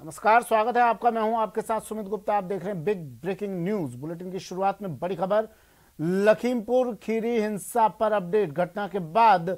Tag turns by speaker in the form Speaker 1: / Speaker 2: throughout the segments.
Speaker 1: नमस्कार, स्वागत है आपका। मैं हूं आपके साथ सुमित गुप्ता। आप देख रहे हैं बिग ब्रेकिंग न्यूज बुलेटिन की शुरुआत में बड़ी खबर। लखीमपुर खीरी हिंसा पर अपडेट। घटना के बाद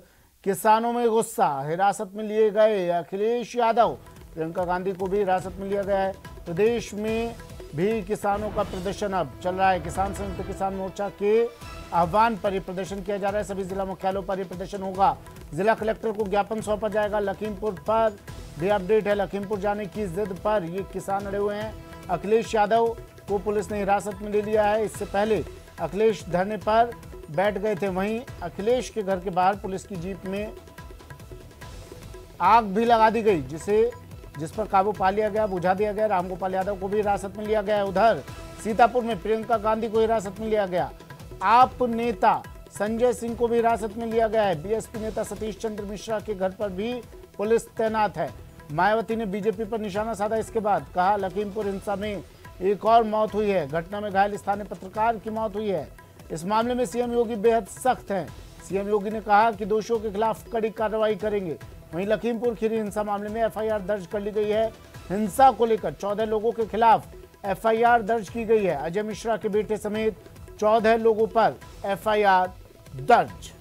Speaker 1: किसानों में गुस्सा। हिरासत में लिए गए अखिलेश यादव, प्रियंका गांधी को भी हिरासत में लिया गया है। प्रदेश में भी किसानों का प्रदर्शन अब चल रहा है। किसान संयुक्त किसान मोर्चा के आह्वान पर यह प्रदर्शन किया जा रहा है। सभी जिला मुख्यालयों पर यह प्रदर्शन होगा। जिला कलेक्टर को ज्ञापन सौंपा जाएगा। लखीमपुर पर भी अपडेट है। लखीमपुर जाने की जिद पर ये किसान अड़े हुए हैं। अखिलेश यादव को पुलिस ने हिरासत में ले लिया है। इससे पहले अखिलेश धरने पर बैठ गए थे। वहीं अखिलेश के घर के बाहर पुलिस की जीप में आग भी लगा दी गई, जिस पर काबू पा लिया गया, बुझा दिया गया। रामगोपाल यादव को भी हिरासत में लिया गया है। उधर सीतापुर में प्रियंका गांधी को हिरासत में लिया गया। आप नेता संजय सिंह को भी हिरासत में लिया गया है। बीएसपी नेता सतीश चंद्र मिश्रा के घर पर भी पुलिस तैनात है। मायावती ने बीजेपी पर निशाना साधा। इसके बाद कहा, लखीमपुर हिंसा में एक और मौत हुई है। घटना में घायल स्थानीय पत्रकार की मौत हुई है। इस मामले में सीएम योगी बेहद सख्त हैं। सीएम योगी ने कहा कि दोषियों के खिलाफ कड़ी कार्रवाई करेंगे। वहीं लखीमपुर खीरी हिंसा मामले में एफआईआर दर्ज कर ली गई है। हिंसा को लेकर 14 लोगों के खिलाफ एफआईआर दर्ज की गई है। अजय मिश्रा के बेटे समेत 14 लोगों पर एफआईआर दर्ज।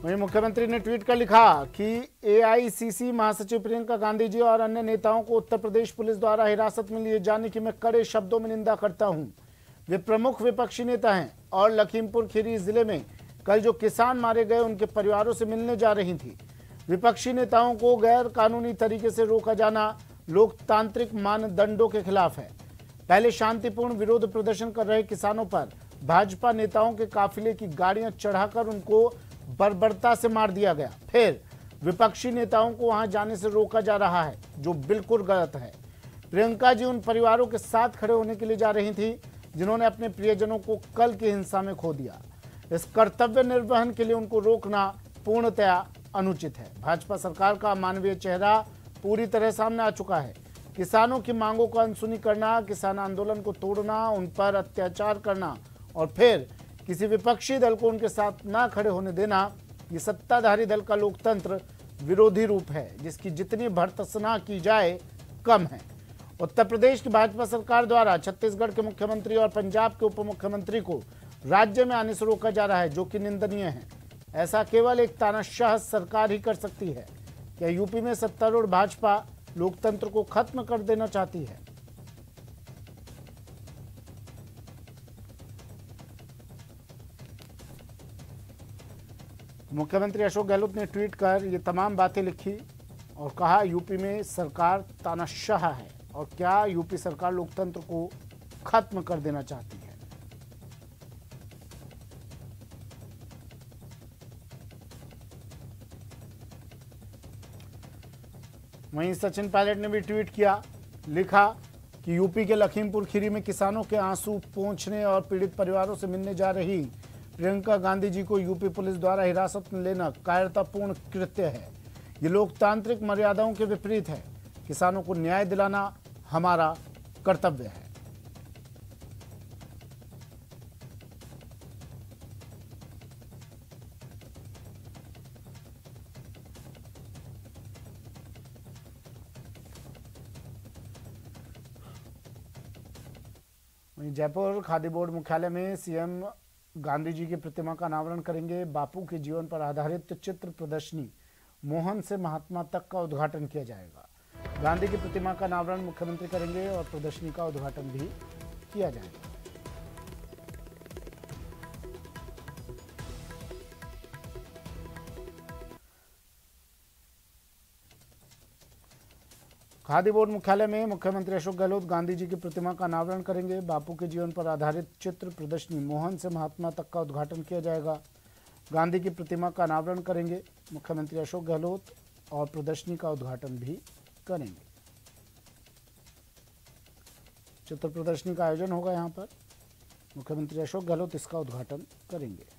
Speaker 1: वहीं मुख्यमंत्री ने ट्वीट कर लिखा कि एआईसीसी महासचिव प्रियंका गांधी जी और अन्य नेताओं को उत्तर प्रदेश पुलिस द्वारा हिरासत में लिए जाने की मैं कड़े शब्दों में निंदा करता हूं। वे प्रमुख विपक्षी नेता हैं और लखीमपुर खीरी जिले में कल जो किसान मारे गए उनके परिवारों से मिलने जा रही थी। विपक्षी नेताओं को गैर कानूनी तरीके से रोका जाना लोकतांत्रिक मानदंडों के खिलाफ है। पहले शांतिपूर्ण विरोध प्रदर्शन कर रहे किसानों पर भाजपा नेताओं के काफिले की गाड़ियां चढ़ाकर उनको बर्बरता से मार दिया गया। फिर विपक्षी नेताओं को वहां जाने से रोका जा रहा है, जो बिल्कुल गलत है। प्रियंका जी उन परिवारों के साथ खड़े होने के लिए जा रही थी जिन्होंने अपने प्रियजनों को कल की हिंसा में खो दिया। इस कर्तव्य निर्वहन के लिए उनको रोकना पूर्णतया अनुचित है। भाजपा सरकार का मानवीय चेहरा पूरी तरह सामने आ चुका है। किसानों की मांगों को अनसुनी करना, किसान आंदोलन को तोड़ना, उन पर अत्याचार करना और फिर किसी विपक्षी दल को उनके साथ ना खड़े होने देना, ये सत्ताधारी दल का लोकतंत्र विरोधी रूप है, जिसकी जितनी भर्त्सना की जाए कम है। उत्तर प्रदेश की भाजपा सरकार द्वारा छत्तीसगढ़ के मुख्यमंत्री और पंजाब के उप मुख्यमंत्री को राज्य में आने से रोका जा रहा है, जो कि निंदनीय है। ऐसा केवल एक तानाशाह सरकार ही कर सकती है। क्या यूपी में सत्तारूढ़ भाजपा लोकतंत्र को खत्म कर देना चाहती है? मुख्यमंत्री अशोक गहलोत ने ट्वीट कर ये तमाम बातें लिखी और कहा, यूपी में सरकार तानाशाह है और क्या यूपी सरकार लोकतंत्र को खत्म कर देना चाहती है। वहीं सचिन पायलट ने भी ट्वीट किया, लिखा कि यूपी के लखीमपुर खीरी में किसानों के आंसू पोंछने और पीड़ित परिवारों से मिलने जा रही प्रियंका गांधी जी को यूपी पुलिस द्वारा हिरासत में लेना कायरतापूर्ण कृत्य है। ये लोकतांत्रिक मर्यादाओं के विपरीत है। किसानों को न्याय दिलाना हमारा कर्तव्य है। वहीं जयपुर खादी बोर्ड मुख्यालय में सीएम गांधी जी की प्रतिमा का अनावरण करेंगे। बापू के जीवन पर आधारित चित्र प्रदर्शनी मोहन से महात्मा तक का उद्घाटन किया जाएगा। गांधी की प्रतिमा का अनावरण मुख्यमंत्री करेंगे और प्रदर्शनी का उद्घाटन भी किया जाएगा। खादी बोर्ड मुख्यालय में मुख्यमंत्री अशोक गहलोत गांधी जी की प्रतिमा का अनावरण करेंगे। बापू के जीवन पर आधारित चित्र प्रदर्शनी मोहन से महात्मा तक का उद्घाटन किया जाएगा। गांधी की प्रतिमा का अनावरण करेंगे मुख्यमंत्री अशोक गहलोत और प्रदर्शनी का उद्घाटन भी करेंगे। चित्र प्रदर्शनी का आयोजन होगा यहाँ पर। मुख्यमंत्री अशोक गहलोत इसका उद्घाटन करेंगे।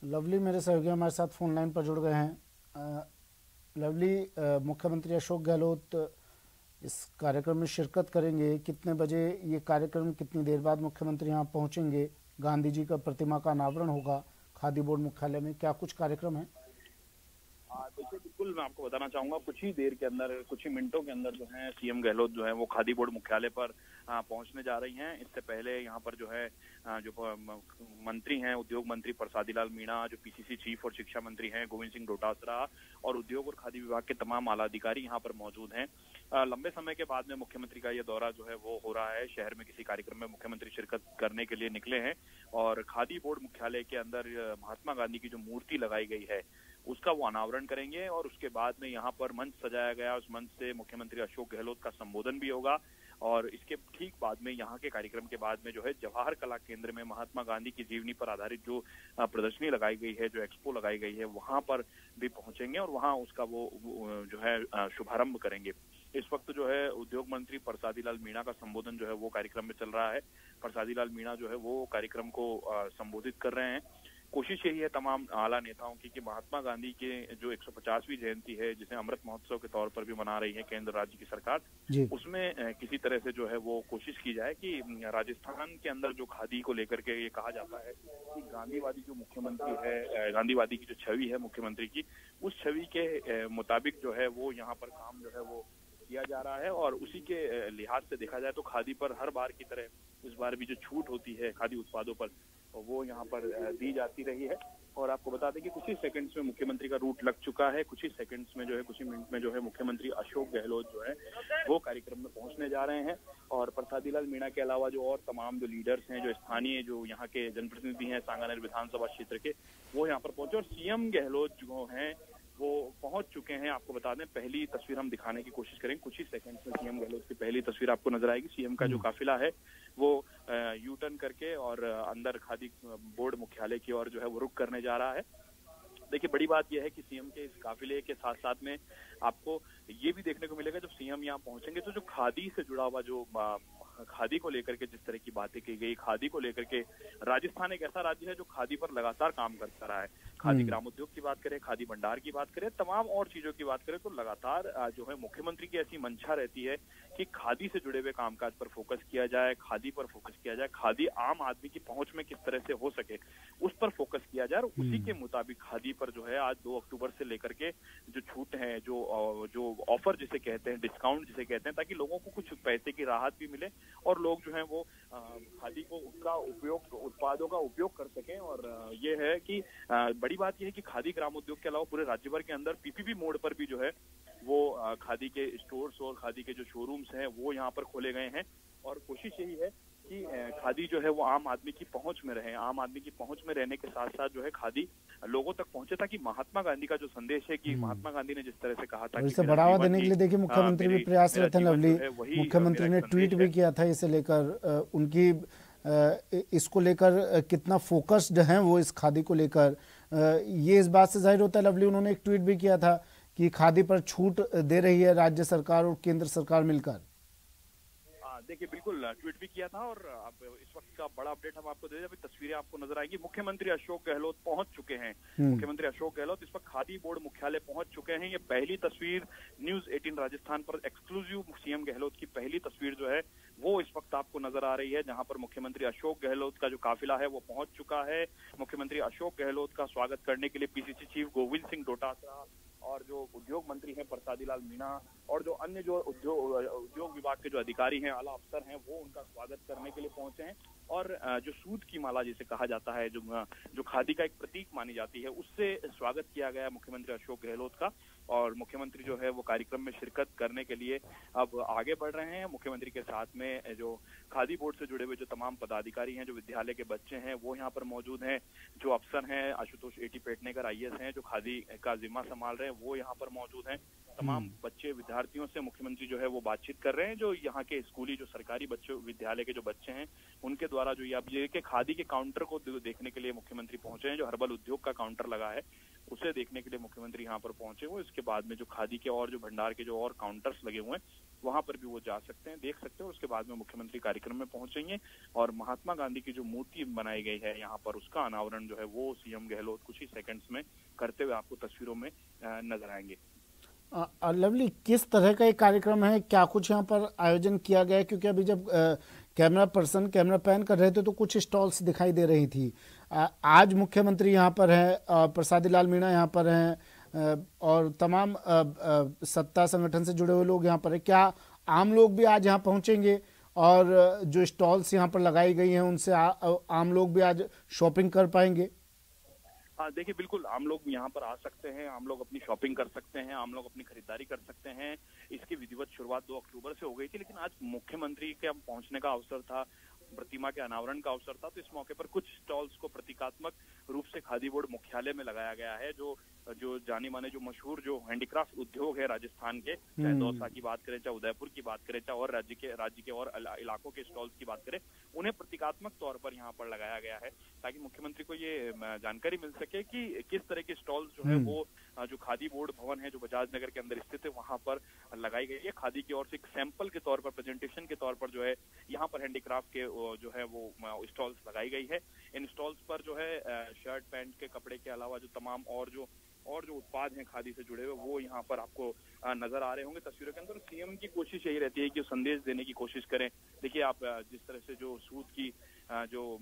Speaker 1: लवली मेरे सहयोगी हमारे साथ फोन लाइन पर जुड़ गए हैं। लवली, मुख्यमंत्री अशोक गहलोत इस कार्यक्रम में शिरकत करेंगे। कितने बजे ये कार्यक्रम, कितनी देर बाद मुख्यमंत्री यहाँ पहुँचेंगे? गांधी जी का प्रतिमा का अनावरण होगा खादी बोर्ड मुख्यालय में, क्या कुछ कार्यक्रम है?
Speaker 2: देखिए, बिल्कुल मैं आपको बताना चाहूंगा, कुछ ही देर के अंदर, कुछ ही मिनटों के अंदर जो है सीएम गहलोत जो है वो खादी बोर्ड मुख्यालय पर पहुंचने जा रही हैं। इससे पहले यहाँ पर जो है जो मंत्री हैं, उद्योग मंत्री प्रसादी लाल मीणा, जो पीसीसी चीफ और शिक्षा मंत्री हैं गोविंद सिंह डोटासरा, और उद्योग और खादी विभाग के तमाम आला अधिकारी यहाँ पर मौजूद हैं। लंबे समय के बाद में मुख्यमंत्री का ये दौरा जो है वो हो रहा है। शहर में किसी कार्यक्रम में मुख्यमंत्री शिरकत करने के लिए निकले हैं और खादी बोर्ड मुख्यालय के अंदर महात्मा गांधी की जो मूर्ति लगाई गई है उसका वो अनावरण करेंगे, और उसके बाद में यहाँ पर मंच सजाया गया, उस मंच से मुख्यमंत्री अशोक गहलोत का संबोधन भी होगा। और इसके ठीक बाद में, यहाँ के कार्यक्रम के बाद में जो है जवाहर कला केंद्र में महात्मा गांधी की जीवनी पर आधारित जो प्रदर्शनी लगाई गई है, जो एक्सपो लगाई गई है, वहां पर भी पहुंचेंगे और वहां उसका वो जो है शुभारंभ करेंगे। इस वक्त जो है उद्योग मंत्री प्रसादी लाल मीणा का संबोधन जो है वो कार्यक्रम में चल रहा है। प्रसादी लाल मीणा जो है वो कार्यक्रम को संबोधित कर रहे हैं। कोशिश यही है तमाम आला नेताओं की कि महात्मा गांधी के जो 150वीं जयंती है, जिसे अमृत महोत्सव के तौर पर भी मना रही है केंद्र राज्य की सरकार, उसमें किसी तरह से जो है वो कोशिश की जाए कि राजस्थान के अंदर जो खादी को लेकर के ये कहा जाता है कि गांधीवादी जो मुख्यमंत्री है, गांधीवादी की जो छवि है मुख्यमंत्री की, उस छवि के मुताबिक जो है वो यहाँ पर काम जो है वो किया जा रहा है। और उसी के लिहाज से देखा जाए तो खादी पर हर बार की तरह इस बार भी जो छूट होती है खादी उत्पादों पर, वो यहाँ पर दी जाती रही है। और आपको बता दें कि कुछ ही सेकंड्स में मुख्यमंत्री का रूट लग चुका है। कुछ ही सेकंड्स में जो है, कुछ ही मिनट में जो है मुख्यमंत्री अशोक गहलोत जो है वो कार्यक्रम में पहुंचने जा रहे हैं। और प्रसादी लाल मीणा के अलावा जो और तमाम जो लीडर्स हैं, जो स्थानीय, जो यहाँ के जनप्रतिनिधि हैं सांगानेर विधानसभा क्षेत्र के, वो यहाँ पर पहुंचे। और सीएम गहलोत जो हैं वो पहुंच चुके हैं। आपको बता दें, पहली तस्वीर हम दिखाने की कोशिश करें। कुछ ही सेकंड्स में सीएम गहलोत की पहली तस्वीर आपको नजर आएगी। सीएम का जो काफिला है वो यू टर्न करके और अंदर खादी बोर्ड मुख्यालय की ओर जो है वो रुख करने जा रहा है। देखिए, बड़ी बात यह है कि सीएम के इस काफिले के साथ साथ में आपको ये भी देखने को मिलेगा, जब सीएम यहाँ पहुंचेंगे तो जो खादी से जुड़ा हुआ, जो खादी को लेकर के जिस तरह की बातें की गई, खादी को लेकर के, राजस्थान एक ऐसा राज्य है जो खादी पर लगातार काम करता रहा है। खादी ग्रामोद्योग की बात करें, खादी भंडार की बात करें, तमाम और चीजों की बात करें, तो लगातार जो है मुख्यमंत्री की ऐसी मंशा रहती है कि खादी से जुड़े हुए कामकाज पर फोकस किया जाए, खादी पर फोकस किया जाए, खादी आम आदमी की पहुंच में किस तरह से हो सके उस पर फोकस किया जाए। और उसी के मुताबिक खादी पर जो है आज 2 अक्टूबर से लेकर के जो छूट है, जो ऑफर जिसे कहते हैं, डिस्काउंट जिसे कहते हैं, ताकि लोगों को कुछ पैसे की राहत भी मिले और लोग जो है वो खादी को, उसका उपयोग, उत्पादों का उपयोग कर सकें। और ये है कि बड़ी बात यह है कि खादी ग्रामोद्योग के अलावा पूरे राज्य भर के अंदर पीपीपी मोड पर भी जो है वो खादी के स्टोर्स और खादी के जो शोरूम्स हैं वो यहाँ पर खोले गए हैं। और कोशिश यही है कि खादी जो है वो आम आदमी की पहुंच में रहे। आम आदमी की पहुंच में रहने के साथ साथ जो है खादी लोगों तक पहुंचे, ताकि महात्मा गांधी का जो संदेश है कि महात्मा गांधी ने जिस तरह से कहा था,
Speaker 1: इसे बढ़ावा देने के लिए देखिए मुख्यमंत्री भी प्रयासरत हैं। लवली, मुख्यमंत्री ने ट्वीट भी किया था इसे लेकर, उनकी इसको लेकर कितना फोकस्ड हैं वो इस खादी को लेकर, ये इस बात से जाहिर होता है। लवली, उन्होंने एक ट्वीट भी किया था कि खादी पर छूट दे रही है राज्य सरकार और केंद्र सरकार मिलकर।
Speaker 2: देखिए, बिल्कुल ट्वीट भी किया था। और अब इस वक्त का बड़ा अपडेट हम आपको दे दें, अभी तस्वीरें आपको नजर आएंगी। मुख्यमंत्री अशोक गहलोत पहुंच चुके हैं। मुख्यमंत्री अशोक गहलोत इस वक्त खादी बोर्ड मुख्यालय पहुंच चुके हैं। ये पहली तस्वीर न्यूज 18 राजस्थान पर एक्सक्लूसिव सीएम गहलोत की पहली तस्वीर जो है वो इस वक्त आपको नजर आ रही है, जहां पर मुख्यमंत्री अशोक गहलोत का जो काफिला है वो पहुंच चुका है। मुख्यमंत्री अशोक गहलोत का स्वागत करने के लिए पीसीसी चीफ गोविंद सिंह डोटासरा और जो उद्योग मंत्री हैं प्रसादी लाल मीणा और जो अन्य जो उद्योग विभाग के जो अधिकारी हैं, आला अफसर हैं, वो उनका स्वागत करने के लिए पहुंचे हैं। और जो सूत की माला जिसे कहा जाता है, जो खादी का एक प्रतीक मानी जाती है, उससे स्वागत किया गया मुख्यमंत्री अशोक गहलोत का। और मुख्यमंत्री जो है वो कार्यक्रम में शिरकत करने के लिए अब आगे बढ़ रहे हैं। मुख्यमंत्री के साथ में जो खादी बोर्ड से जुड़े हुए जो तमाम पदाधिकारी हैं, जो विद्यालय के बच्चे हैं, वो यहाँ पर मौजूद हैं। जो अफसर हैं, आशुतोष एटी पेटनेकर IAS हैं, जो खादी का जिम्मा संभाल रहे हैं, वो यहाँ पर मौजूद हैं। तमाम बच्चे, विद्यार्थियों से मुख्यमंत्री जो है वो बातचीत कर रहे हैं। जो यहाँ के स्कूली, जो सरकारी बच्चे, विद्यालय के जो बच्चे हैं, उनके द्वारा जो ये खादी के काउंटर को देखने के लिए मुख्यमंत्री पहुंचे हैं। जो हर्बल उद्योग का काउंटर लगा है उसे देखने के लिए मुख्यमंत्री यहाँ पर पहुंचे हुए। इसके बाद में जो खादी के और जो भंडार के जो और काउंटर्स लगे हुए हैं वहां पर भी वो जा सकते हैं, देख सकते हैं। उसके बाद में मुख्यमंत्री कार्यक्रम में पहुंचेंगे और महात्मा गांधी की जो मूर्ति बनाई गई है यहाँ पर, उसका अनावरण जो है वो सीएम गहलोत कुछ ही सेकंड्स में करते हुए आपको तस्वीरों में नजर आएंगे।
Speaker 1: लवली, किस तरह का एक कार्यक्रम है, क्या कुछ यहाँ पर आयोजन किया गया है? क्योंकि अभी जब कैमरा पर्सन कैमरा पैन कर रहे थे तो कुछ स्टॉल्स दिखाई दे रही थी। आज मुख्यमंत्री यहाँ पर है, प्रसादी लाल मीणा यहाँ पर हैं और तमाम सत्ता संगठन से जुड़े हुए लोग यहाँ पर हैं। क्या आम लोग भी आज यहाँ पहुँचेंगे और जो स्टॉल्स यहाँ पर लगाई गई हैं उनसे आम लोग भी आज शॉपिंग कर पाएंगे?
Speaker 2: देखिए, बिल्कुल आम लोग यहाँ पर आ सकते हैं, आम लोग अपनी शॉपिंग कर सकते हैं, आम लोग अपनी खरीदारी कर सकते हैं। इसकी विधिवत शुरुआत 2 अक्टूबर से हो गई थी, लेकिन आज मुख्यमंत्री के पहुंचने का अवसर था, प्रतिमा के अनावरण का अवसर था, तो इस मौके पर कुछ स्टॉल्स को प्रतीकात्मक रूप से खादी बोर्ड मुख्यालय में लगाया गया है। जो जाने माने जो मशहूर जो हैंडीक्राफ्ट उद्योग है राजस्थान के, चाहे दौसा की बात करें, चाहे उदयपुर की बात करें, चाहे और राज्य के और इलाकों के स्टॉल्स की बात करें, उन्हें प्रतीकात्मक तौर पर यहाँ पर लगाया गया है ताकि मुख्यमंत्री को ये जानकारी मिल सके कि किस तरह के स्टॉल्स जो है वो जो खादी बोर्ड भवन है जो बजाज नगर के अंदर स्थित है वहां पर लगाई गई है। खादी की ओर से एक सैंपल के तौर पर, प्रेजेंटेशन के तौर पर जो है यहाँ पर हैंडीक्राफ्ट के जो है वो स्टॉल्स लगाई गई है। इन स्टॉल्स पर जो है शर्ट पैंट के कपड़े के अलावा जो तमाम और जो उत्पाद हैं खादी से जुड़े हुए वो यहाँ पर आपको नजर आ रहे होंगे तस्वीरों के अंदर। सीएम की कोशिश यही रहती है कि संदेश देने की कोशिश करें। देखिए, आप जिस तरह से जो सूत की जो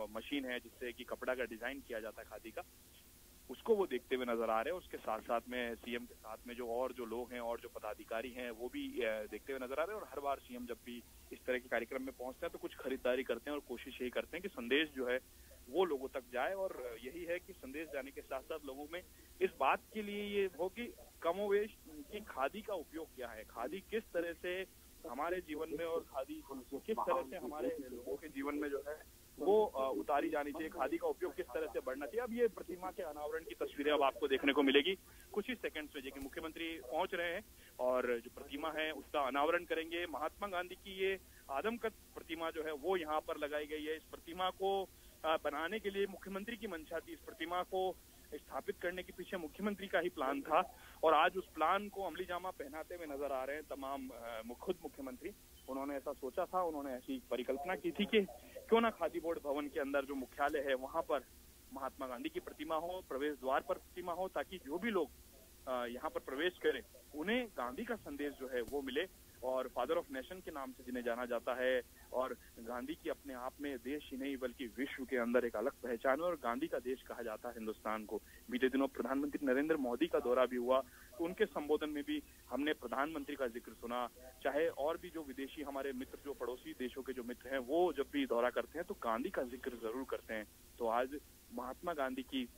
Speaker 2: मशीन है जिससे कि कपड़ा का डिजाइन किया जाता है खादी का, उसको वो देखते हुए नजर आ रहे हैं। उसके साथ साथ में सीएम के साथ में जो लोग हैं और जो पदाधिकारी हैं वो भी देखते हुए नजर आ रहे हैं। और हर बार सीएम जब भी इस तरह के कार्यक्रम में पहुंचते हैं तो कुछ खरीदारी करते हैं और कोशिश यही करते हैं कि संदेश जो है वो लोगों तक जाए। और यही है कि संदेश जाने के साथ साथ लोगों में इस बात के लिए ये हो कि कमोवेश की खादी का उपयोग क्या है, खादी किस तरह से हमारे जीवन में और खादी किस तरह से हमारे लोगों के जीवन में जो है वो उतारी जानी चाहिए, खादी का उपयोग किस तरह से बढ़ना चाहिए। अब ये प्रतिमा के अनावरण की तस्वीरें अब आपको देखने को मिलेगी कुछ ही सेकंड्स में, कि मुख्यमंत्री पहुंच रहे हैं और जो प्रतिमा है उसका अनावरण करेंगे। महात्मा गांधी की ये आदमकद प्रतिमा जो है वो यहाँ पर लगाई गई है। इस प्रतिमा को बनाने के लिए मुख्यमंत्री की मंशा थी, इस प्रतिमा को स्थापित करने के पीछे मुख्यमंत्री का ही प्लान था और आज उस प्लान को अमली जामा पहनाते हुए नजर आ रहे हैं तमाम खुद मुख्यमंत्री। उन्होंने ऐसा सोचा था, उन्होंने ऐसी परिकल्पना की थी कि क्यों ना खादी बोर्ड भवन के अंदर जो मुख्यालय है वहां पर महात्मा गांधी की प्रतिमा हो, प्रवेश द्वार पर प्रतिमा हो, ताकि जो भी लोग यहाँ पर प्रवेश करें उन्हें गांधी का संदेश जो है वो मिले। और फादर ऑफ नेशन के नाम से जिन्हें जाना जाता है और गांधी की अपने आप में देश ही नहीं बल्कि विश्व के अंदर एक अलग पहचान है और गांधी का देश कहा जाता है हिंदुस्तान को। बीते दिनों प्रधानमंत्री नरेंद्र मोदी का दौरा भी हुआ तो उनके संबोधन में भी हमने प्रधानमंत्री का जिक्र सुना। चाहे और भी जो विदेशी हमारे मित्र, जो पड़ोसी देशों के जो मित्र हैं, वो जब भी दौरा करते हैं तो गांधी का जिक्र जरूर करते हैं। तो आज महात्मा गांधी की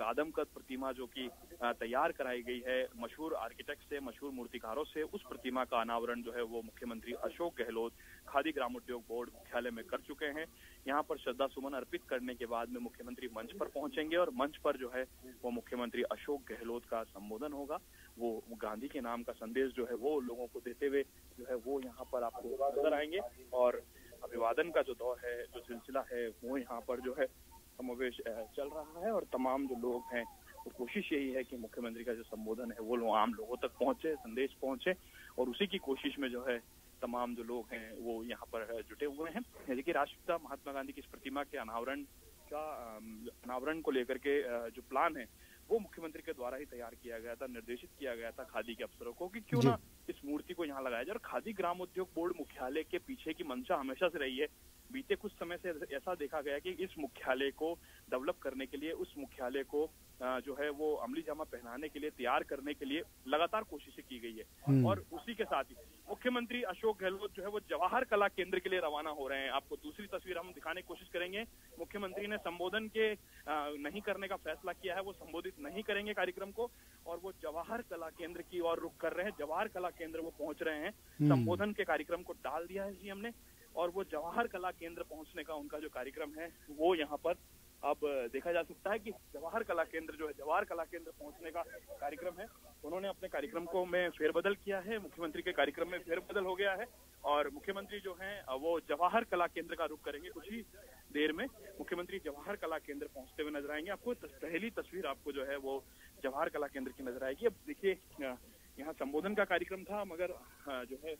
Speaker 2: आदमकद प्रतिमा जो कि तैयार कराई गई है मशहूर आर्किटेक्ट से, मशहूर मूर्तिकारों से, उस प्रतिमा का अनावरण जो है वो मुख्यमंत्री अशोक गहलोत खादी ग्रामोद्योग बोर्ड मुख्यालय में कर चुके हैं। यहाँ पर श्रद्धा सुमन अर्पित करने के बाद में मुख्यमंत्री मंच पर पहुंचेंगे और मंच पर जो है वो मुख्यमंत्री अशोक गहलोत का संबोधन होगा। वो गांधी के नाम का संदेश जो है वो लोगों को देते हुए जो है वो यहाँ पर आपको नजर आएंगे। और अभिवादन का जो दौर है, जो सिलसिला है, वो यहाँ पर जो है समावेश चल रहा है और तमाम जो लोग हैं वो कोशिश यही है कि मुख्यमंत्री का जो संबोधन है वो आम लोगों तक पहुंचे, संदेश पहुंचे, और उसी की कोशिश में जो है तमाम जो लोग हैं वो यहाँ पर जुटे हुए हैं। देखिए, राष्ट्रपिता महात्मा गांधी की इस प्रतिमा के अनावरण को लेकर के जो प्लान है वो मुख्यमंत्री के द्वारा ही तैयार किया गया था, निर्देशित किया गया था खादी के अफसरों को कि क्यों ना इस मूर्ति को यहाँ लगाया जाए। और खादी ग्रामोद्योग बोर्ड मुख्यालय के पीछे की मंशा हमेशा से रही है। बीते कुछ समय से ऐसा देखा गया कि इस मुख्यालय को डेवलप करने के लिए, उस मुख्यालय को जो है वो अमली जामा पहनाने के लिए, तैयार करने के लिए लगातार कोशिशें की गई है। और उसी के साथ ही मुख्यमंत्री अशोक गहलोत जो है वो जवाहर कला केंद्र के लिए रवाना हो रहे हैं। आपको दूसरी तस्वीर हम दिखाने की कोशिश करेंगे। मुख्यमंत्री ने संबोधन के नहीं करने का फैसला किया है, वो संबोधित नहीं करेंगे कार्यक्रम को और वो जवाहर कला केंद्र की ओर रुख कर रहे हैं। जवाहर कला केंद्र वो पहुंच रहे हैं। संबोधन के कार्यक्रम को टाल दिया है सीएम ने और वो जवाहर कला केंद्र पहुंचने का उनका जो कार्यक्रम है वो यहाँ पर अब देखा जा सकता है कि जवाहर कला केंद्र जो है, जवाहर कला केंद्र पहुंचने का कार्यक्रम है। उन्होंने अपने कार्यक्रम को में फेरबदल किया है, मुख्यमंत्री के कार्यक्रम में फेरबदल हो गया है और मुख्यमंत्री जो हैं वो जवाहर कला केंद्र का रुख करेंगे। कुछ ही देर में मुख्यमंत्री जवाहर कला केंद्र पहुंचते हुए नजर आएंगे। आपको पहली तस्वीर आपको जो है वो जवाहर कला केंद्र की नजर आएगी। अब देखिए यहाँ संबोधन का कार्यक्रम था, मगर जो है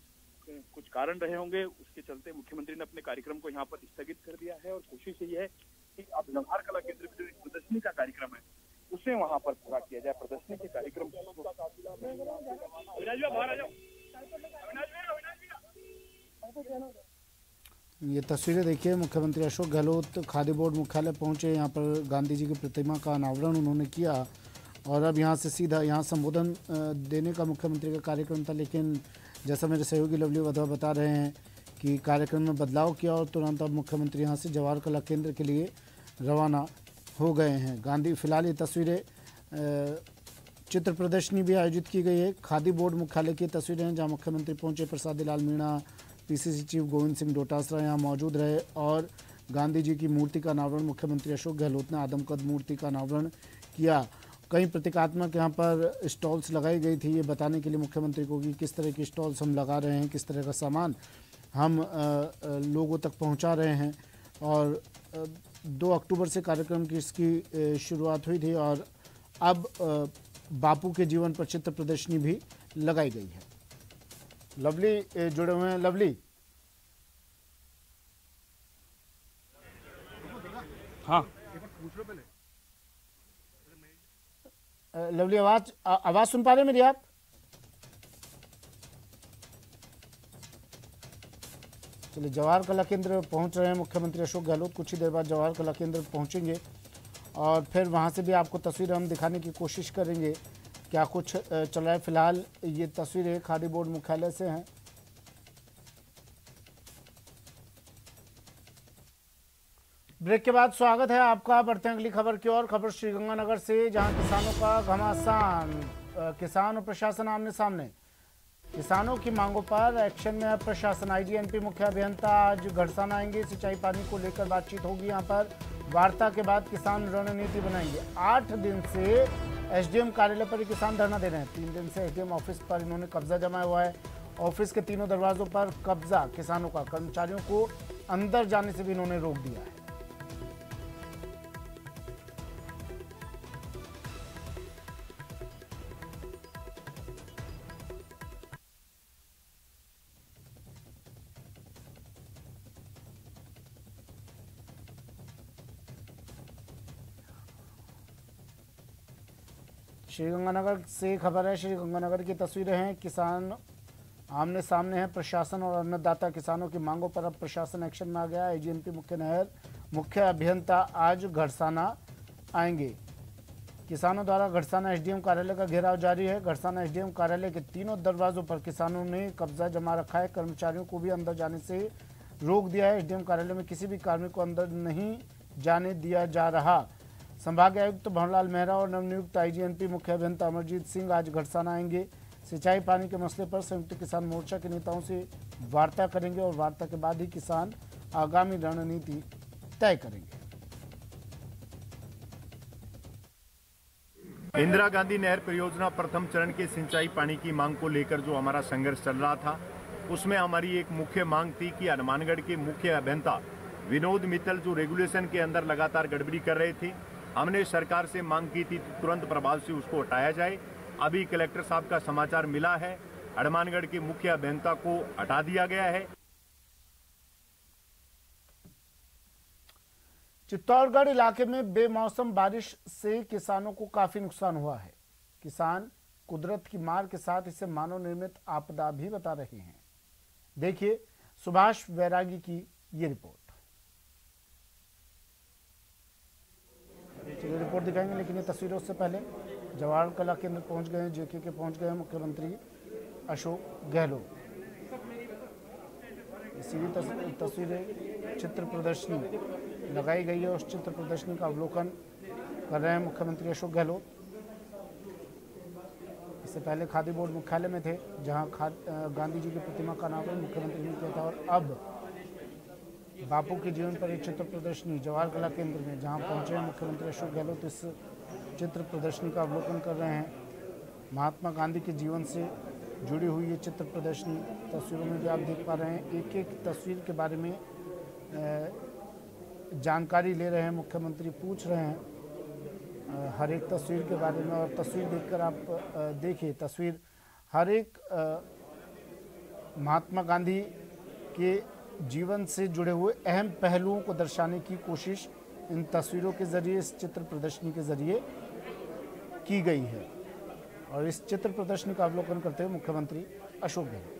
Speaker 2: कुछ कारण रहे होंगे, उसके चलते मुख्यमंत्री ने अपने कार्यक्रम को यहाँ पर स्थगित कर दिया है और कोशिश यही है कि अब जवाहर कला केंद्र में जो एक प्रदर्शनी का कार्यक्रम है उसे वहां पर पूरा किया जाए। प्रदर्शनी के कार्यक्रम
Speaker 1: ये तस्वीरें देखिए, मुख्यमंत्री अशोक गहलोत खादी बोर्ड मुख्यालय पहुंचे, यहाँ पर गांधी जी की प्रतिमा का अनावरण उन्होंने किया और अब यहाँ से सीधा यहाँ संबोधन देने का मुख्यमंत्री का कार्यक्रम था। लेकिन जैसा मेरे सहयोगी लवली वधवा बता रहे हैं कि कार्यक्रम में बदलाव किया और तुरंत अब मुख्यमंत्री यहाँ से जवाहर कला केंद्र के लिए रवाना हो गए हैं। गांधी फिलहाल ये तस्वीरें चित्र प्रदर्शनी भी आयोजित की गई है। खादी बोर्ड मुख्यालय की तस्वीरें हैं जहाँ मुख्यमंत्री पहुंचे। प्रसादी लाल मीणा, पीसीसी चीफ गोविंद सिंह डोटासरा यहाँ मौजूद रहे और गांधी जी की मूर्ति का अनावरण मुख्यमंत्री अशोक गहलोत ने आदमकद मूर्ति का अनावरण किया। कई प्रतीकात्मक यहाँ पर स्टॉल्स लगाई गई थी, ये बताने के लिए मुख्यमंत्री को कि किस तरह की स्टॉल्स हम लगा रहे हैं, किस तरह का सामान हम लोगों तक पहुँचा रहे हैं। और 2 अक्टूबर से कार्यक्रम की इसकी शुरुआत हुई थी और अब बापू के जीवन पर चित्र प्रदर्शनी भी लगाई गई है। लवली जुड़े हुए हैं। लवली,
Speaker 2: हाँ
Speaker 1: लवली आवाज सुन पा रहे हैं मेरी आप? चलिए, जवाहर कला केंद्र पहुंच रहे हैं मुख्यमंत्री अशोक गहलोत। कुछ ही देर बाद जवाहर कला केंद्र पहुंचेंगे और फिर वहां से भी आपको तस्वीरें हम दिखाने की कोशिश करेंगे क्या कुछ चल रहा है। फिलहाल ये तस्वीरें खादी बोर्ड मुख्यालय से हैं। ब्रेक के बाद स्वागत है आपका। बढ़ते हैं अगली खबर की ओर। खबर श्रीगंगानगर से, जहां किसानों का घमासान, किसान और प्रशासन आमने सामने। किसानों की मांगों पर एक्शन में प्रशासन। आईजीएनपी मुख्य अभियंता आज घड़साना आएंगे। सिंचाई पानी को लेकर बातचीत होगी। यहाँ पर वार्ता के बाद किसान रणनीति बनाएंगे। 8 दिन से एसडीएम कार्यालय पर किसान धरना दे रहे हैं। 3 दिन से एसडीएम ऑफिस पर इन्होंने कब्जा जमाया हुआ है। ऑफिस के तीनों दरवाजों पर कब्जा किसानों का। कर्मचारियों को अंदर जाने से भी इन्होंने रोक दिया है। श्रीगंगानगर से खबर है। श्रीगंगानगर की तस्वीरें हैं। किसान आमने सामने हैं। प्रशासन और अन्नदाता किसानों की मांगों पर अब प्रशासन एक्शन में आ गया। आईजीएनपी मुख्य अभियंता आज घड़साना आएंगे। किसानों द्वारा घड़साना एसडीएम कार्यालय का घेराव जारी है। घड़साना एसडीएम कार्यालय के तीनों दरवाजों पर किसानों ने कब्जा जमा रखा है। कर्मचारियों को भी अंदर जाने से रोक दिया है। एसडीएम कार्यालय में किसी भी कार्मिक को अंदर नहीं जाने दिया जा रहा। संभाग आयुक्त भंवरलाल मेहरा और नवनियुक्त आईजीएनपी मुख्य अभियंता अमरजीत सिंह आज घड़साना आएंगे। सिंचाई पानी के मसले पर संयुक्त किसान मोर्चा के नेताओं से वार्ता करेंगे और वार्ता के बाद ही किसान आगामी रणनीति तय करेंगे।
Speaker 3: इंदिरा गांधी नहर परियोजना प्रथम चरण के सिंचाई पानी की मांग को लेकर जो हमारा संघर्ष चल रहा था, उसमें हमारी एक मुख्य मांग थी कि हनुमानगढ़ के मुख्य अभियंता विनोद मित्तल जो रेगुलेशन के अंदर लगातार गड़बड़ी कर रहे थे, हमने सरकार से मांग की थी तुरंत प्रभाव से उसको हटाया जाए। अभी कलेक्टर साहब का समाचार मिला है, हनुमानगढ़ के मुख्य अभियंता को हटा दिया गया है।
Speaker 1: चित्तौड़गढ़ इलाके में बेमौसम बारिश से किसानों को काफी नुकसान हुआ है। किसान कुदरत की मार के साथ इसे मानव निर्मित आपदा भी बता रहे हैं। देखिए सुभाष वैरागी की ये रिपोर्ट। चलिए रिपोर्ट दिखाएंगे, लेकिन ये तस्वीरों से पहले जवाहर कला केंद्र पहुंच गए हैं, जेके के पहुंच गए हैं मुख्यमंत्री अशोक गहलोत। इसी तस्वीरें चित्र प्रदर्शनी लगाई गई है। उस चित्र प्रदर्शनी का अवलोकन कर रहे हैं मुख्यमंत्री अशोक गहलोत। इससे पहले खादी बोर्ड मुख्यालय में थे, जहां गांधी जी की प्रतिमा का अनावरण मुख्यमंत्री ने किया था और अब बापू के जीवन पर एक चित्र प्रदर्शनी जवाहर कला केंद्र में जहां पहुंचे हैं मुख्यमंत्री अशोक गहलोत, इस चित्र प्रदर्शनी का अवलोकन कर रहे हैं। महात्मा गांधी के जीवन से जुड़ी हुई ये चित्र प्रदर्शनी तस्वीरों में भी आप देख पा रहे हैं। एक एक तस्वीर के बारे में जानकारी ले रहे हैं, मुख्यमंत्री पूछ रहे हैं हर एक तस्वीर के बारे में। और तस्वीर देखकर आप देखिए, तस्वीर हर एक महात्मा गांधी के जीवन से जुड़े हुए अहम पहलुओं को दर्शाने की कोशिश इन तस्वीरों के जरिए, इस चित्र प्रदर्शनी के जरिए की गई है। और इस चित्र प्रदर्शनी का अवलोकन करते हुए मुख्यमंत्री अशोक गहलोत।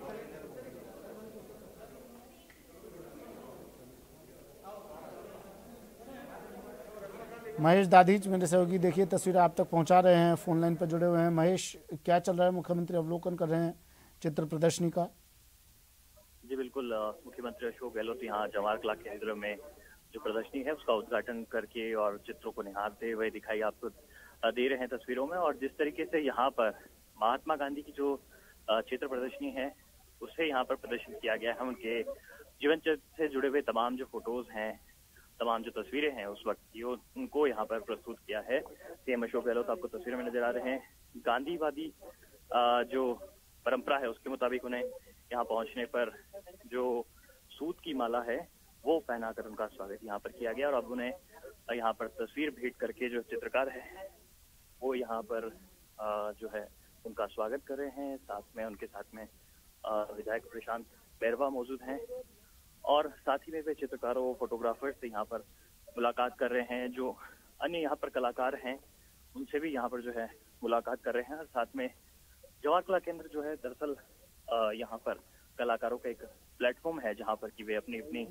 Speaker 1: महेश दाधीच मेरे सहयोगी देखिए तस्वीर आप तक पहुंचा रहे हैं, फोन लाइन पर जुड़े हुए हैं। महेश, क्या चल रहा है? मुख्यमंत्री अवलोकन कर रहे हैं चित्र प्रदर्शनी का।
Speaker 4: जी बिल्कुल, मुख्यमंत्री अशोक गहलोत यहाँ जवाहर कला केंद्र में जो प्रदर्शनी है उसका उद्घाटन करके और चित्रों को निहारते हुए दिखाई आपको दे रहे हैं तस्वीरों में। और जिस तरीके से यहाँ पर महात्मा गांधी की जो चित्र प्रदर्शनी है उसे यहाँ पर प्रदर्शित किया गया है, उनके जीवन चरित्र से जुड़े हुए तमाम जो फोटोज हैं, तमाम जो तस्वीरें हैं उस वक्त की, उनको यहाँ पर प्रस्तुत किया है। सीएम अशोक गहलोत आपको तस्वीरों में नजर आ रहे हैं। गांधीवादी जो परंपरा है उसके मुताबिक उन्हें यहाँ पहुंचने पर जो सूत की माला है वो पहनाकर उनका स्वागत यहाँ पर किया गया। और अब उन्हें यहाँ पर तस्वीर भेंट करके जो चित्रकार है वो यहाँ पर जो है उनका स्वागत कर रहे हैं। साथ में उनके साथ में विधायक प्रशांत बैरवा मौजूद हैं और साथ ही में वे चित्रकारों, फोटोग्राफर्स से यहाँ पर मुलाकात कर रहे हैं। जो अन्य यहाँ पर कलाकार हैं उनसे भी यहाँ पर जो है मुलाकात कर रहे हैं। और साथ में जवाहर कला केंद्र जो है दरअसल यहाँ पर कलाकारों का एक प्लेटफॉर्म है जहाँ पर कि वे अपनी अपनी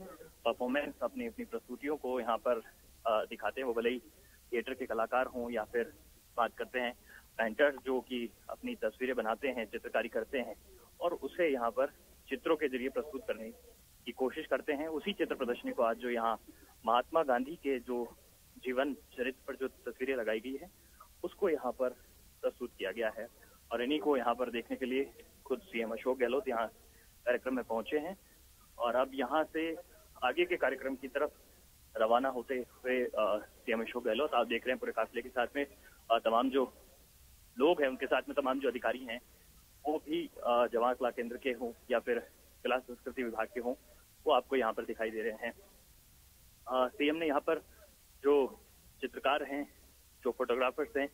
Speaker 4: परफॉर्मेंस, अपनी अपनी प्रस्तुतियों को यहाँ पर दिखाते हैं। वो भले ही थिएटर के कलाकार हों या फिर बात करते हैं पेंटर जो कि अपनी तस्वीरें बनाते हैं, चित्रकारी करते हैं और उसे यहाँ पर चित्रों के जरिए प्रस्तुत करने की कोशिश करते हैं। उसी चित्र प्रदर्शनी को आज जो यहाँ महात्मा गांधी के जो जीवन चरित्र पर जो तस्वीरें लगाई गई है उसको यहाँ पर प्रस्तुत किया गया है। और इन्हीं को यहाँ पर देखने के लिए खुद सीएम अशोक गहलोत यहाँ कार्यक्रम में पहुंचे हैं। और अब यहाँ से आगे के कार्यक्रम की तरफ रवाना होते हुए सीएम अशोक गहलोत आप देख रहे हैं पूरे काफिले के साथ में तमाम जो लोग हैं, उनके साथ में तमाम जो अधिकारी हैं वो भी जवाहर कला केंद्र के हों या फिर कला संस्कृति विभाग के हों, वो आपको यहाँ पर दिखाई दे रहे हैं। सीएम ने यहाँ पर जो चित्रकार हैं, जो फोटोग्राफर्स हैं,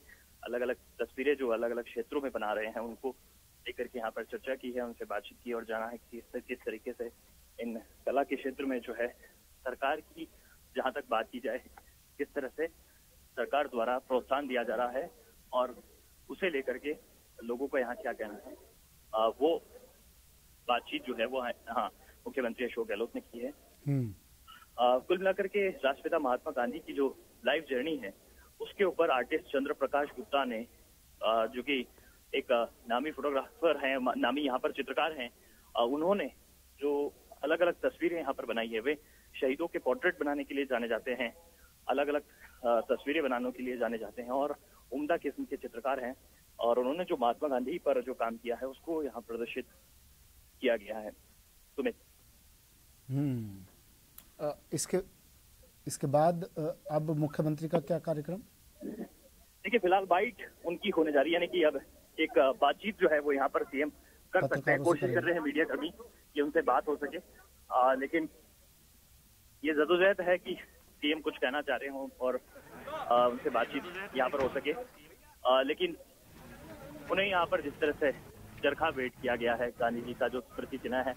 Speaker 4: अलग अलग तस्वीरें जो अलग अलग क्षेत्रों में बना रहे हैं उनको लेकर के यहाँ पर चर्चा की है, उनसे बातचीत की और जाना है कि किस तरीके से इन कला के क्षेत्र में जो है सरकार की जहाँ तक बात की जाए किस तरह से सरकार द्वारा प्रोत्साहन दिया जा रहा है और उसे लेकर के लोगों को यहाँ क्या कहना है, वो बातचीत जो है वो हाँ मुख्यमंत्री अशोक गहलोत ने की है। कुल मिलाकर के राष्ट्रपिता महात्मा गांधी की जो लाइफ जर्नी है उसके ऊपर आर्टिस्ट चंद्र प्रकाश गुप्ता ने जो कि एक नामी फोटोग्राफर हैं, नामी यहाँ पर चित्रकार हैं, उन्होंने जो अलग अलग तस्वीरें यहाँ पर बनाई है वे शहीदों के पोर्ट्रेट बनाने के लिए जाने जाते हैं, अलग अलग तस्वीरें बनाने के लिए जाने जाते हैं और उम्दा किस्म के चित्रकार हैं। और उन्होंने जो महात्मा गांधी पर जो काम किया है उसको यहाँ प्रदर्शित किया गया है। सुमित,
Speaker 1: इसके बाद अब मुख्यमंत्री का क्या कार्यक्रम?
Speaker 4: देखिए फिलहाल बाइट उनकी होने जा रही है, यानी कि अब एक बातचीत जो है वो यहाँ पर सीएम कर सकते हैं, कोशिश कर रहे हैं मीडिया कर्मी कि उनसे बात हो सके, लेकिन ये जदोजहद है कि सीएम कुछ कहना चाह रहे हों और उनसे बातचीत यहाँ पर हो सके, लेकिन उन्हें यहाँ पर जिस तरह से चरखा भेंट किया गया है, गांधी जी का जो स्मृति चिन्ह है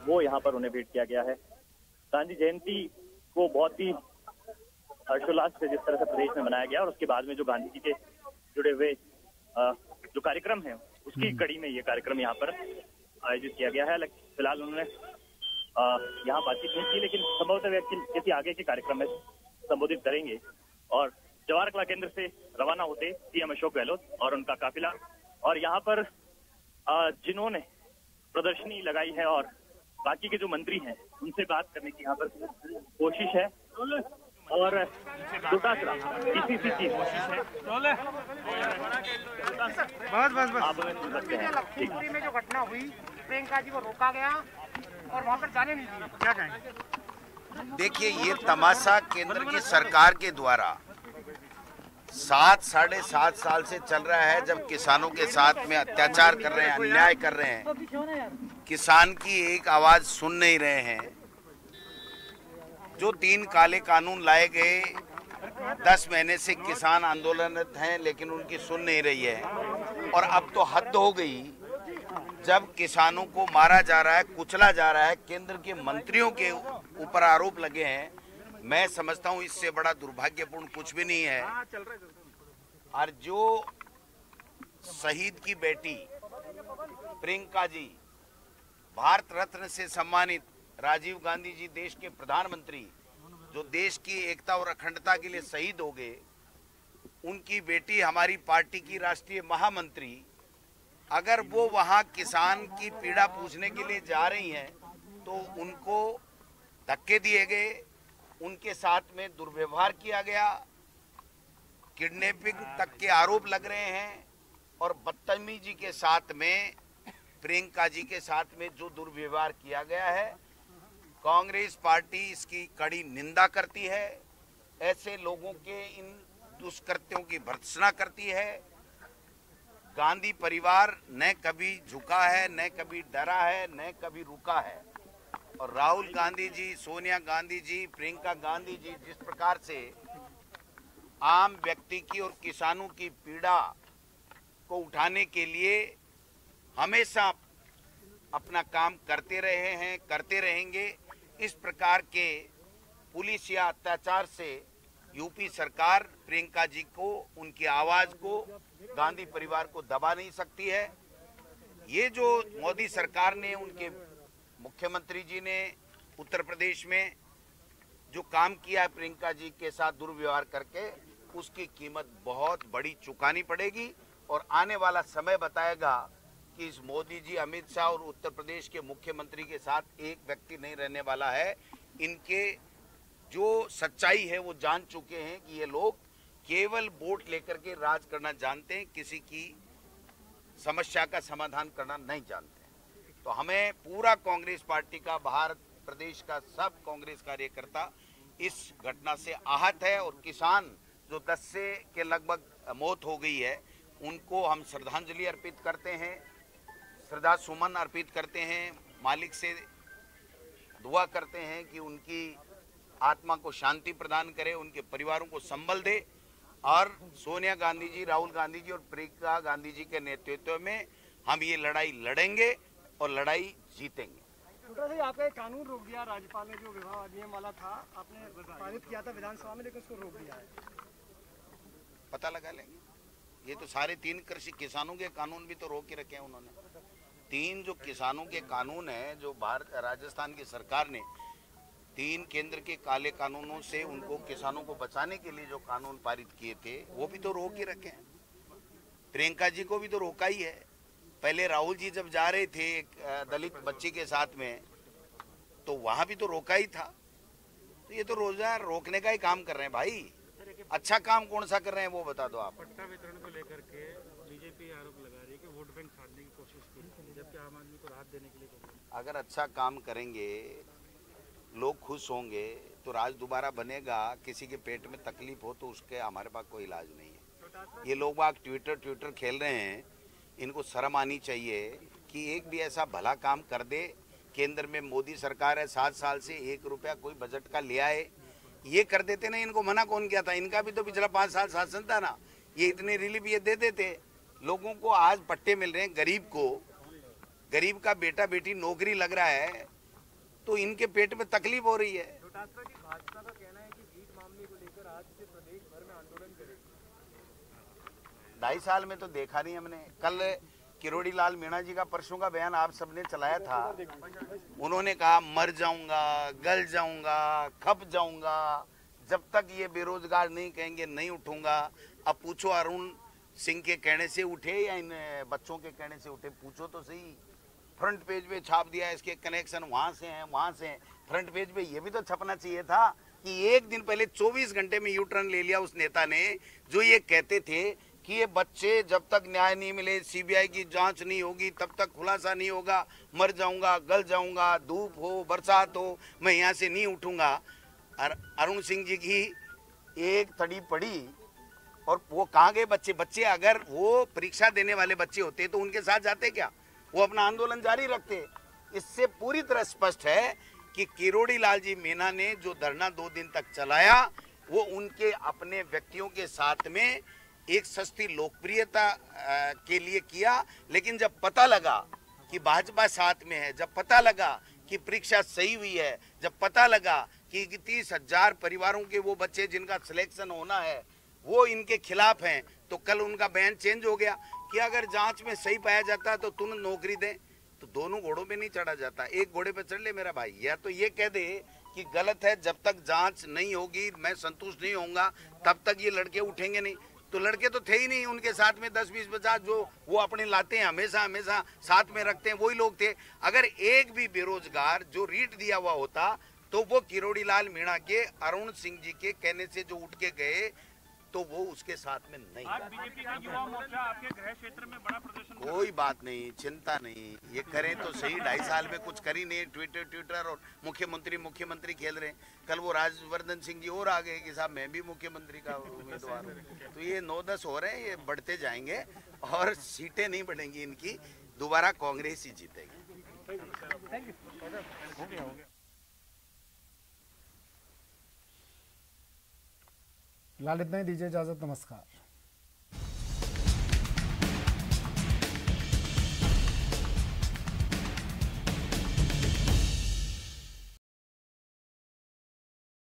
Speaker 4: वो यहाँ पर उन्हें भेंट किया गया है। गांधी जयंती को बहुत ही हर्षोल्लास से जिस तरह से प्रदेश में मनाया गया और उसके बाद में जो गांधी जी के जुड़े हुए जो कार्यक्रम है उसकी कड़ी में ये कार्यक्रम यहाँ पर आयोजित किया गया है। फिलहाल उन्होंने यहाँ बातचीत नहीं की, लेकिन संभवतः वे किसी आगे के कार्यक्रम में संबोधित करेंगे। और जवाहर कला केंद्र से रवाना होते सीएम अशोक गहलोत और उनका काफिला और यहाँ पर जिन्होंने प्रदर्शनी लगाई है और बाकी के जो मंत्री हैं उनसे बात करने की यहाँ पर कोशिश है और दुटासरा किसी की कोशिश है।
Speaker 5: लखीमपुरी में जो घटना हुई, प्रियंका जी को रोका गया और वहाँ पर जाने नहीं दिया, क्या जाएंगे?
Speaker 6: देखिए, ये तमाशा केंद्र की सरकार के द्वारा 7-7.5 साल से चल रहा है, जब किसानों के साथ में अत्याचार कर रहे हैं, अन्याय कर रहे हैं, किसान की एक आवाज सुन नहीं रहे हैं। जो 3 काले कानून लाए गए, 10 महीने से किसान आंदोलनरत हैं, लेकिन उनकी सुन नहीं रही है। और अब तो हद हो गई, जब किसानों को मारा जा रहा है, कुचला जा रहा है, केंद्र के मंत्रियों के ऊपर आरोप लगे हैं। मैं समझता हूं इससे बड़ा दुर्भाग्यपूर्ण कुछ भी नहीं है। और जो शहीद की बेटी प्रियंका जी, भारत रत्न से सम्मानित राजीव गांधी जी, देश के प्रधानमंत्री, जो देश की एकता और अखंडता के लिए शहीद हो गए, उनकी बेटी हमारी पार्टी की राष्ट्रीय महामंत्री, अगर वो वहां किसान की पीड़ा पूछने के लिए जा रही हैं तो उनको धक्के दिए गए, उनके साथ में दुर्व्यवहार किया गया, किडनैपिंग तक के आरोप लग रहे हैं। और बदतमीजी के साथ में प्रियंका जी के साथ में जो दुर्व्यवहार किया गया है, कांग्रेस पार्टी इसकी कड़ी निंदा करती है। ऐसे लोगों के इन दुष्कृत्यों की भर्त्सना करती है। गांधी परिवार न कभी झुका है, न कभी डरा है, न कभी रुका है। और राहुल गांधी जी, सोनिया गांधी जी, प्रियंका गांधी जी जिस प्रकार से आम व्यक्ति की और किसानों की पीड़ा को उठाने के लिए हमेशा अपना काम करते रहे हैं, करते रहेंगे। इस प्रकार के पुलिस या अत्याचार से यूपी सरकार प्रियंका जी को, उनकी आवाज को, गांधी परिवार को दबा नहीं सकती है। ये जो मोदी सरकार ने, उनके मुख्यमंत्री जी ने उत्तर प्रदेश में जो काम किया है प्रियंका जी के साथ दुर्व्यवहार करके, उसकी कीमत बहुत बड़ी चुकानी पड़ेगी। और आने वाला समय बताएगा कि इस मोदी जी, अमित शाह और उत्तर प्रदेश के मुख्यमंत्री के साथ एक व्यक्ति नहीं रहने वाला है। इनके जो सच्चाई है वो जान चुके हैं कि ये लोग केवल वोट लेकर के राज करना जानते हैं, किसी की समस्या का समाधान करना नहीं जानते। तो हमें पूरा कांग्रेस पार्टी का, भारत प्रदेश का सब कांग्रेस कार्यकर्ता इस घटना से आहत है। और किसान जो 10 से के लगभग मौत हो गई है, उनको हम श्रद्धांजलि अर्पित करते हैं, श्रद्धा सुमन अर्पित करते हैं, मालिक से दुआ करते हैं कि उनकी आत्मा को शांति प्रदान करे, उनके परिवारों को संबल दे। और सोनिया गांधी जी, राहुल गांधी जी और प्रियंका गांधी जी के नेतृत्व में हम ये लड़ाई लड़ेंगे और लड़ाई जीतेंगे।
Speaker 7: आपका एक कानून रोक दिया राज्यपाल ने, जो विवाह अधिनियम वाला था, आपने पारित किया था विधानसभा में, लेकिन उसको रोक दिया है।
Speaker 6: पता लगा लेंगे। ये तो सारे 3 कृषि किसानों के कानून भी तो रोक के रखे हैं उन्होंने। 3 जो किसानों के कानून हैं, जो राजस्थान की सरकार ने 3 केंद्र के काले कानूनों से उनको, किसानों को बचाने के लिए जो कानून पारित किए थे, वो भी तो रोक के रखे हैं। प्रियंका जी को भी तो रोका ही है। पहले राहुल जी जब जा रहे थे एक दलित बच्ची के साथ में, तो वहां भी तो रोका ही था। तो ये तो रोजगार रोकने का ही काम कर रहे हैं भाई। अच्छा काम कौन सा कर रहे हैं वो बता दो आप।
Speaker 8: पट्टा वितरण को लेकर के बीजेपी आरोप लगा रही है कि वोट बैंक छाड़ने की कोशिश की, जबकि आम आदमी को राहत देने के लिए।
Speaker 6: अगर अच्छा काम करेंगे, लोग खुश होंगे, तो राज दोबारा बनेगा। किसी के पेट में तकलीफ हो तो उसके हमारे पास कोई इलाज नहीं है। ये लोग बाग ट्विटर खेल रहे हैं, इनको शर्म आनी चाहिए कि एक भी ऐसा भला काम कर दे। केंद्र में मोदी सरकार है, 7 साल से 1 रुपया कोई बजट का ले आए, ये कर देते ना। इनको मना कौन किया था? इनका भी तो पिछला 5 साल शासन था ना। ये इतने रिलीफ ये दे देते लोगों को। आज पट्टे मिल रहे हैं गरीब को, गरीब का बेटा बेटी नौकरी लग रहा है, तो इनके पेट में तकलीफ हो रही है।
Speaker 7: भाजपा का कहना है कि नीट मामले को लेकर आज से प्रदेश भर में आंदोलन करेगी।
Speaker 6: 2.5 साल में तो देखा नहीं हमने। कल किरोड़ी लाल मीणा जी का परसों का बयान आप सबने चलाया था। उन्होंने कहा मर जाऊंगा, गल जाऊंगा, खप जाऊंगा, जब तक ये बेरोजगार नहीं कहेंगे नहीं उठूंगा। अब पूछो अरुण सिंह के कहने से उठे या इन बच्चों के कहने से उठे? पूछो तो सही। फ्रंट पेज पे छाप दिया, इसके कनेक्शन वहां से हैं, वहां से हैं। फ्रंट पेज पे ये भी तो छपना चाहिए था कि एक दिन पहले 24 घंटे में यू टर्न ले लिया उस नेता ने, जो ये कहते थे कि ये बच्चे जब तक न्याय नहीं मिले, सीबीआई की जांच नहीं होगी, तब तक खुलासा नहीं होगा, मर जाऊंगा, गल जाऊंगा, धूप हो बरसात हो, मैं यहाँ से नहीं उठूंगा। अरुण सिंह जी की एक तड़ी पड़ी और वो कहाँ गए बच्चे? बच्चे अगर वो परीक्षा देने वाले बच्चे होते तो उनके साथ जाते क्या? वो अपना आंदोलन जारी रखते। इससे पूरी तरह स्पष्ट है कि किरोड़ी लाल जी मीणा ने जो धरना 2 दिन तक चलाया वो उनके अपने व्यक्तियों के साथ में एक सस्ती लोकप्रियता के लिए किया। लेकिन जब पता लगा कि भाजपा साथ में है, जब पता लगा कि परीक्षा सही हुई है, जब पता लगा कि 30,000 परिवारों के वो बच्चे जिनका सिलेक्शन होना है वो इनके खिलाफ हैं, तो कल उनका बयान चेंज हो गया कि अगर जांच में सही पाया जाता है तो तुरंत नौकरी दें। तो दोनों घोड़ों पे नहीं चढ़ा जाता, एक घोड़े पे चढ़ ले मेरा भाई। या तो ये कह दे कि गलत है, जब तक जांच नहीं होगी मैं संतुष्ट नहीं होऊंगा, तब तक ये लड़के उठेंगे नहीं। तो लड़के तो थे ही नहीं उनके साथ में, 10, 20, 50 जो वो अपने लाते हैं हमेशा हमेशा साथ में रखते हैं, वही लोग थे। अगर एक भी बेरोजगार जो रीट दिया हुआ होता तो वो किरोड़ी लाल मीणा के, अरुण सिंह जी के कहने से जो उठ के गए तो वो उसके साथ में नहीं।
Speaker 8: आज बीजेपी का युवा मोर्चा आपके गृह क्षेत्र में बड़ा प्रदर्शन
Speaker 6: कोई बात नहीं, चिंता नहीं, ये करें तो सही। 2.5 साल में कुछ कर ही नहीं, ट्विटर और मुख्यमंत्री खेल रहे हैं। कल वो राजवर्धन सिंह जी और आ गए कि साहब मैं भी मुख्यमंत्री का उम्मीदवार हूँ। तो ये 9-10 हो रहे हैं, ये बढ़ते जाएंगे और सीटें नहीं बढ़ेंगी इनकी, दोबारा कांग्रेस ही जीतेगी।
Speaker 1: फिलहाल इतना ही, दीजिए इजाजत, नमस्कार।